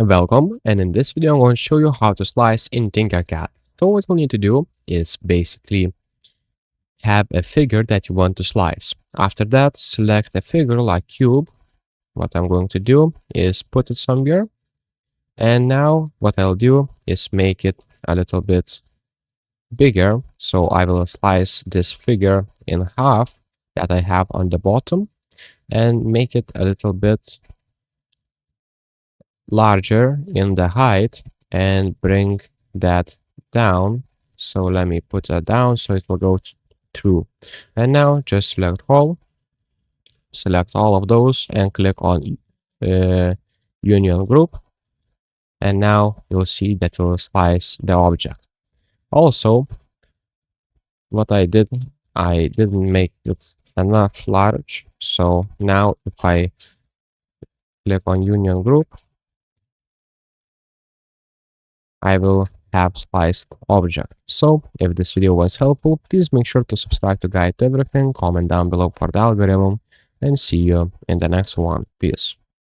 Welcome, and in this video I'm going to show you how to slice in Tinkercad. So what we need to do is basically have a figure that you want to slice. After that, select a figure like cube. What I'm going to do is put it somewhere. And now what I'll do is make it a little bit bigger. So I will slice this figure in half that I have on the bottom and make it a little bit larger in the height and bring that down. So let me put that down so it will go through. And now just select all of those and click on union group. And now you'll see that will slice the object. Also, what I didn't make it enough large. So now if I click on union group, I will have spliced object. So if this video was helpful, please make sure to subscribe to Guide to Everything, comment down below for the algorithm, and see you in the next one. Peace.